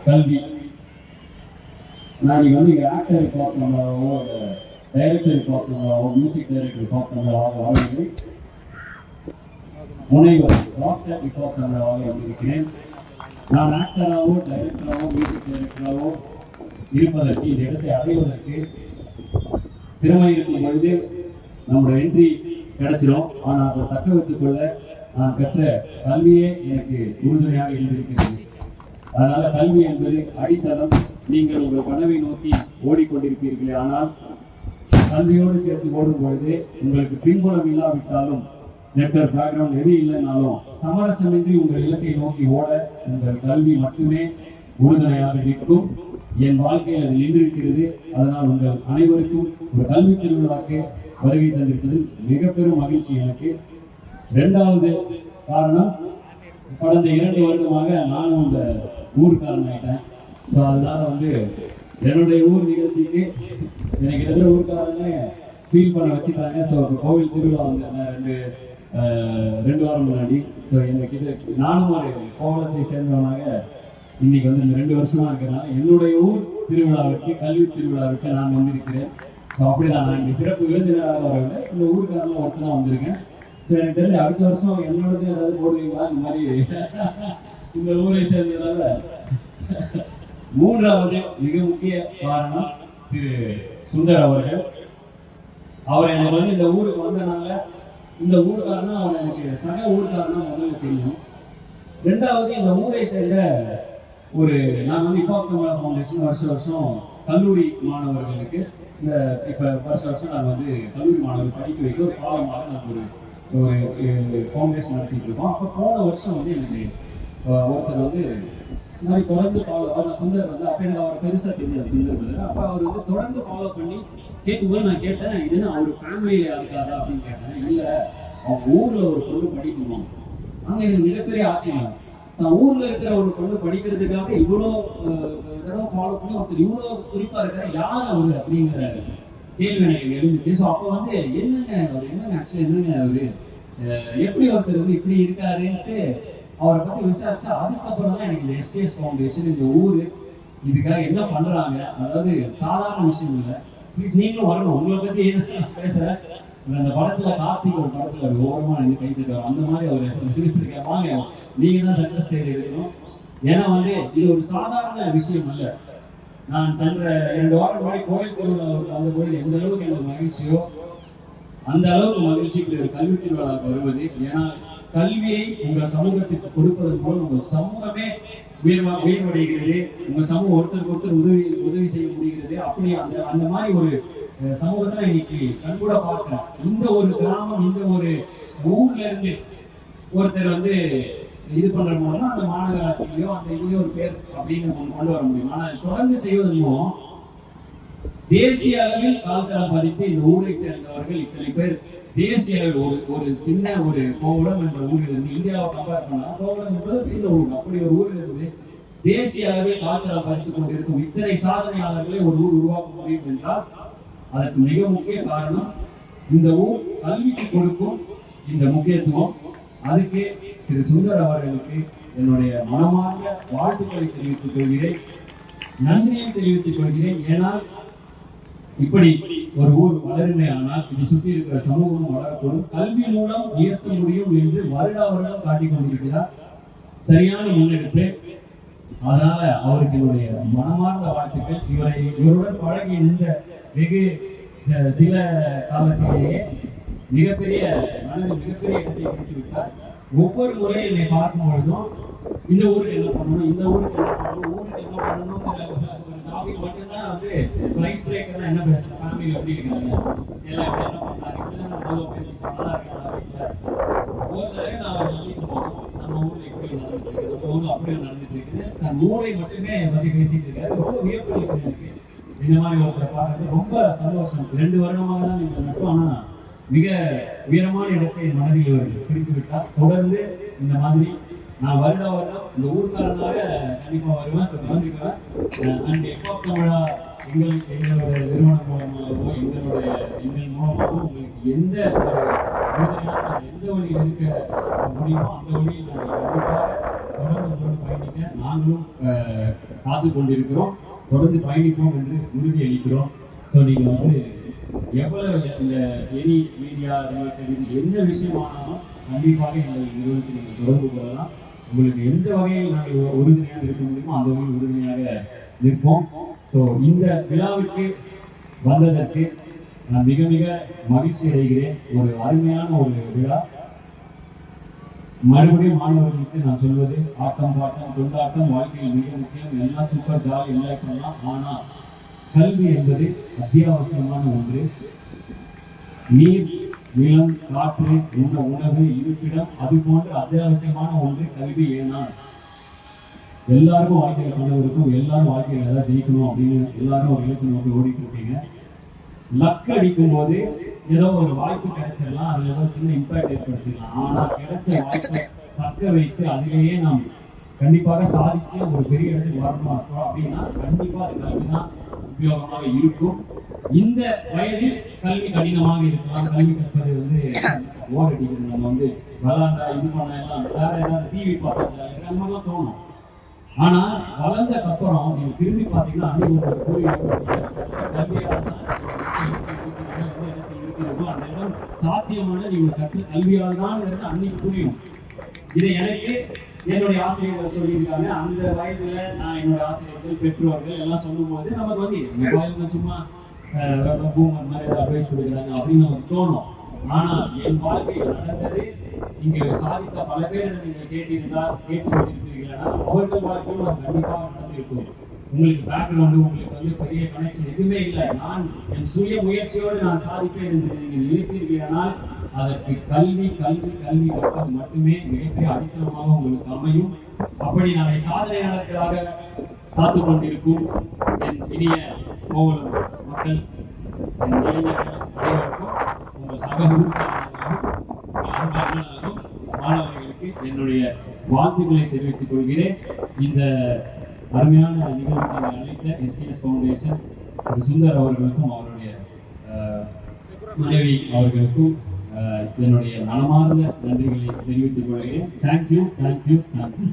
கல்வி. நான் வந்து இங்கே ஆக்டர் பார்த்தோம்னாவோ டைரக்டர் பார்த்தோம்னாவோ மியூசிக் டைரக்டர் பார்த்தோம்னாவோ வாழ்ந்து முனைவர் டாக்டர் பார்த்தோம்னாவோ வந்திருக்கிறேன். நான் ஆக்டராகவோ டைரக்டராகவோ மியூசிக் டைரக்டராகவோ இருப்பதற்கு இந்த இடத்தை அடைவதற்கு திறமை இருக்கும் பொழுது நம்மளோட என்ட்ரி கிடைச்சிடும். ஆனால் அதை தக்க வைத்துக் கொள்ள நான் கற்ற கல்வியே எனக்கு உறுதுணையாக இருந்திருக்கிறது. அதனால கல்வி என்பது அடித்தளம். நீங்கள் உங்கள் கனவை நோக்கி ஓடிக்கொண்டிருப்பீர்களே, ஆனால் கல்வியோடு சேர்த்து ஓடும் பொழுது உங்களுக்கு பின்புலம் இல்லாவிட்டாலும் நெட்வொர்க் பேக்ரவுண்ட் எது இல்லைனாலும் சமரசமின்றி உங்கள் இலக்கை நோக்கி ஓட உங்கள் கல்வி மட்டுமே உறுதுணையாக இருக்கும். என் வாழ்க்கையில் அது நின்றிருக்கிறது. அதனால் உங்கள் அனைவருக்கும் ஒரு கல்வி திருவிழாக்கு வருகை தந்திருப்பது மிக பெரும் மகிழ்ச்சி எனக்கு. இரண்டாவது காரணம், கடந்த 2 வருடமாக நானும் இந்த ஊருக்காரன் ஆகிட்டேன். ஸோ அதனால வந்து என்னுடைய ஊர் நிகழ்ச்சிக்கு எனக்கு எதிர ஊருக்காரங்க ஃபீல் பண்ண வச்சுட்டாங்க. ஸோ கோவில் திருவிழா வந்து 2 வாரம் முன்னாடி. ஸோ எனக்கு இது நானும் ஒரு கோவலத்தை சேர்ந்தவனாக இன்னைக்கு வந்து இந்த 2 வருஷமா இருக்கிறனால என்னுடைய ஊர் திருவிழாவிற்கு கல்வி திருவிழாவிற்கு நான் வந்திருக்கிறேன். ஸோ அப்படிதான் நான் இங்கே சிறப்பு விருந்தினராக வரவில்லை, இந்த ஊருக்காரங்க ஒருத்தனா வந்திருக்கேன். ஸோ எனக்கு தெரிஞ்ச அடுத்த வருஷம் என்னோடது ஏதாவது போடுவீங்களா இந்த மாதிரி இந்த ஊரை சேர்ந்ததால. மூன்றாவது மிக முக்கிய காரணம் திரு சுந்தர் அவர்கள். அவர் எனக்கு வந்து இந்த ஊருக்கு வந்தனால இந்த ஊருக்காரனா அவர் எனக்கு சக ஊருக்காரனா முதல்ல தெரியும். ரெண்டாவது இந்த ஊரை சேர்ந்த ஒரு நான் வந்து இப்பாக்கமலா ஃபவுண்டேஷன் வருஷம் கல்லூரி மாணவர்களுக்கு இந்த இப்போ வருஷம் நான் வந்து கல்லூரி மாணவர்கள் படிக்க வைக்க ஒரு பாலமாக நான் ஒரு ஃபவுண்டேஷன் நடத்திட்டு இருக்கோம். அப்போ போன வருஷம் வந்து எனக்கு ஒருத்தர் வந்து இந்த மாதிரி தொடர்ந்து அவர் சுந்தர் வந்து அப்போ எனக்கு அவர் பெருசாக தெரியாது சுந்தர் பிரதர். அப்போ அவர் வந்து தொடர்ந்து ஃபாலோ பண்ணி கேட்கும்போது நான் கேட்டேன், இதுன்னு அவர் ஃபேமிலியில் இருக்காதா அப்படின்னு கேட்டேன். இல்லை, அவங்க ஊரில் ஒரு பொண்ணு படிக்கணும். அங்கே எனக்கு மிகப்பெரிய ஆச்சரியம். தான் ஊரில் இருக்கிற ஒரு பொண்ணு படிக்கிறதுக்காக இவ்வளோ தடவை ஃபாலோ பண்ணி ஒருத்தர் இவ்வளோ குறிப்பாக இருக்கிற யார் அவர் அப்படிங்கிற கேள்வி எனக்கு எழுந்துச்சு. ஸோ அப்போ வந்து என்னங்க ஆக்சுவலி என்னங்க அவர் எப்படி ஒருத்தர் வந்து இப்படி இருக்காருன்ட்டு அவரை பற்றி விசாரிச்சா அதுக்கப்புறம் தான் எனக்கு இந்த எஸ்டிஎஸ் ஃபவுண்டேஷன் இந்த ஊர் இதுக்காக என்ன பண்ணுறாங்க, அதாவது சாதாரண விஷயம் இல்லை. ப்ளீஸ் நீங்களும் வரணும், உங்களை பற்றி பேசுகிறேன். அந்த படத்தில் கார்த்திக் ஒரு படத்தில் ஓரமாக நின்று கைத்துட்டு அந்த மாதிரி அவர் இருந்திருக்கேன். வாங்க, நீங்கள் தான் சக்ஸஸ் ஸ்டேஜ் இருக்கணும். ஏன்னா வந்து இது ஒரு சாதாரண விஷயம் அல்ல. நான் சென்ற 2 வாரம் முன்னாடி கோயில் திருவிழா அந்த கோயில் எந்த அளவுக்கு எனக்கு மகிழ்ச்சியோ அந்த அளவுக்கு மகிழ்ச்சி ஒரு கல்வி திருவிழாவுக்கு வருவது. ஏன்னா கல்வியை உங்கள் சமூகத்திற்கு கொடுப்பதன் மூலம் உங்கள் சமூகமே உயர்வடைகிறது. உங்கள் சமூகம் ஒருத்தருக்கு உதவி செய்ய முடிகிறது. அப்படி அந்த மாதிரி ஒரு சமூகத்தை இன்னைக்கு கண்கூட பார்க்கிறேன். இந்த ஒரு கிராமம், இந்த ஒரு ஊர்ல இருந்து ஒருத்தர் வந்து இது பண்ற மூலமா அந்த மாநகராட்சியிலையோ அந்த இதுலயோ ஒரு பேர் அப்படின்னு கொண்டு வர முடியும். ஆனால் தொடர்ந்து செய்வதன் மூலம் தேசிய அளவில் கால்தடம் பதித்து இந்த ஊரை சேர்ந்தவர்கள் இத்தனை பேர் தேசிய அளவில் ஒரு சின்ன ஒரு கோவளம் என்ற ஊரில் இருந்து இந்தியாவை கம்பேர் பண்ணா கோவளம் என்பது சின்ன ஊர். அப்படி ஒரு ஊரில் இருந்து தேசிய அளவில் கால்தடம் பதித்துக் கொண்டிருக்கும் இத்தனை சாதனையாளர்களை ஒரு ஊர் உருவாக்க முடியும் என்றால் அதற்கு மிக முக்கிய காரணம் இந்த ஊர் கல்விக்கு கொடுக்கும் இந்த முக்கியத்துவம். அதுக்கு திரு சுந்தர் அவர்களுக்கு என்னுடைய மனமார்ந்த வாழ்த்துக்களை தெரிவித்துக் கொள்கிறேன், நன்றியை தெரிவித்துக் கொள்கிறேன். ஏனால் இப்படி ஒரு ஊர் வளருமே ஆனால் இதை சுற்றி இருக்கிற சமூகமும் வளரக்கூடும். கல்வி மூலம் உயர்த்த முடியும் என்று வருடம் காட்டிக் கொண்டிருக்கிறார். சரியான முன்னெடுப்பு. அதனால அவருக்கு என்னுடைய மனமார்ந்த வாழ்த்துக்கள். இவருடன் பழகி நின்ற வெகு சில காலத்திலேயே மிகப்பெரிய மனதில் மிகப்பெரிய இடத்தை பிடித்து விட்டார். ஒவ்வொரு முறையும் என்னை பார்க்கும் பொழுதும் இந்த ஊருக்கு என்ன பண்ணணும், இந்த ஊருக்கு என்ன பண்ணணும், ஊருக்கு என்ன பண்ணணுங்கிற ஒரு டாபிக் மட்டும்தான் வந்து ரைஸ் பிரேக்கர்னா என்ன பேசணும், ஃபேமிலி எப்படி இருக்காங்க, எல்லாம் எப்படி என்ன பண்ணாங்க, இப்படிதான் நம்ம பொதுவாக பேசிப்போம். நல்லா இருக்காங்க வீட்டில் ஒவ்வொருத்தரையும் நான் சொல்லிட்டு போகணும். நம்ம ஊரில் இப்படி நடந்துட்டு இருக்கு, நம்ம ஊரில் அப்படியே நடந்துட்டு இருக்குது. நான் ஊரை மட்டுமே பற்றி பேசிட்டு இருக்காரு. ரொம்ப வியப்பு இருக்கு. இந்த மாதிரி ஒருத்தரை பார்க்கறது ரொம்ப சந்தோஷம். 2 வருடமாக தான் நீங்கள் நட்பு. ஆனால் மிக உயரமான இடத்தை மனதில் பிடித்து விட்டார். தொடர்ந்து இந்த மாதிரி நான் வருடம் இந்த ஊருக்காரனாக கண்டிப்பாக வருவேன், கலந்துக்குவேன். அண்ட் இப்பாக்கமலா எங்களுடைய நிறுவனம் மூலமாகவோ எங்கள் மூலமாகவோ உங்களுக்கு எந்த ஒரு உறுதியான எந்த வழியில் இருக்க முடியுமோ அந்த வழியில் நாங்கள் கண்டிப்பாக தொடர்ந்து உங்களோடு பயணிக்க நாங்களும் காத்து கொண்டிருக்கிறோம், தொடர்ந்து பயணிப்போம் என்று உறுதியளிக்கிறோம். ஸோ நீங்கள் வந்து எவ்வளவு இந்த எனி மீடியா ரிலேட்டட் என்ன விஷயமானாலும் கண்டிப்பாக எங்கள் நிறுவனத்தை நீங்கள் தொடர்பு கொள்ளலாம். உங்களுக்கு எந்த வகையில் நாங்கள் உறுதுணையாக இருக்க முடியுமோ அந்த வகையில் உறுதுணையாக நிற்போம். ஸோ இந்த விழாவிற்கு வந்ததற்கு நான் மிக மிக மகிழ்ச்சி அடைகிறேன். ஒரு அருமையான ஒரு விழா. மறுபடியும் மாணவர்களுக்கு நான் சொல்வது, ஆட்டம் பாட்டம் கொண்டாட்டம் வாழ்க்கையில் மிக முக்கியம், எல்லாம் சூப்பர் ஜாலி என்ஜாய் பண்ணலாம். ஆனால் கல்வி என்பது அத்தியாவசியமான ஒன்று. நீர், நிலம், காற்று, உணவு, இருப்பிடம், அது போன்ற அத்தியாவசியமான ஒன்று கல்வி. ஏன்னா எல்லாருக்கும் வாழ்க்கையில் கனவு இருக்கும், எல்லாரும் வாழ்க்கையில் ஏதாவது ஜெயிக்கணும் அப்படின்னு எல்லாரும் ஒரு இலக்கு நோக்கி ஓடிட்டு இருப்பீங்க. லக் அடிக்கும் போது ஏதோ ஒரு வாய்ப்பு கிடைச்சிடலாம், அதுல ஏதோ சின்ன இம்பாக்ட் ஏற்படுத்திடலாம். ஆனா கிடைச்ச வாய்ப்பை தக்க வைத்து அதிலேயே நாம் கண்டிப்பாக சாதிச்சு ஒரு பெரிய இடத்துக்கு வரணும் அப்படின்னா கண்டிப்பா அது கல்விதான் உபயோகமாக இருக்கும். இந்த வயதில் கல்வி கடினமாக இருக்கலாம், கல்வி கற்பது வந்து ஓர் அடிக்கிறது, நம்ம வந்து விளாண்டா இது பண்ண எல்லாம் வேற ஏதாவது டிவி பார்த்தா அந்த மாதிரிலாம் தோணும். ஆனா வளர்ந்ததுக்கு அப்புறம் நீங்க திரும்பி பார்த்தீங்கன்னா அன்னைக்கு கல்வியால் தான் எந்த இடத்தில் இருக்கிறதோ அந்த இடம் சாத்தியமான நீங்க கற்ற கல்வியால் தான் அன்னைக்கு புரியும். இதை எனக்கு என்னுடைய ஆசிரியர்கள் சொல்லியிருக்காங்க. அந்த வயதுல நான் என்னோட ஆசிரியர்கள், பெற்றோர்கள் எல்லாம் சொல்லும் போது நமக்கு வந்து மொபைல் சும்மா பூமர் மாதிரி ஏதாவது அட்வைஸ் கொடுக்குறாங்க அப்படின்னு நமக்கு தோணும். ஆனா என் வாழ்க்கையில் நடந்தது, இங்க சாதித்த பல பேரிடம் நீங்கள் கேட்டுக்கொண்டிருக்கிறீர்களா, அவர்கள் வாழ்க்கையும் அது கண்டிப்பாக நடந்திருக்கும். உங்களுக்கு பேக்ரவுண்டு, உங்களுக்கு வந்து பெரிய கனெக்ஷன் எதுவுமே இல்லை, நான் என் சுய முயற்சியோடு நான் சாதிப்பேன் என்று நீங்கள் நினைத்தீர்களானால் அதற்கு கல்வி கல்வி கல்வி கற்பது மட்டுமே மிகப்பெரிய அடித்தளமாக உங்களுக்கு அமையும். அப்படி நாளை சாதனையாளர்களாக காத்து கொண்டிருக்கும் என் இனிய கோவளம் மக்கள், என் இளைஞர்கள் அனைவருக்கும், உங்கள் சக ஊர்காரர்களுக்கும் மாணவர்களுக்கு என்னுடைய வாழ்த்துக்களை தெரிவித்துக் கொள்கிறேன். இந்த அருமையான நிகழ்வுக்கு அழைத்த STS ஃபவுண்டேஷன் சுந்தர் அவர்களுக்கும் அவருடைய மனைவி அவர்களுக்கும் என்னுடைய மனமார்ந்த நன்றிகளை தெரிவித்துக் கொள்கிறேன். Thank you thank you thank you.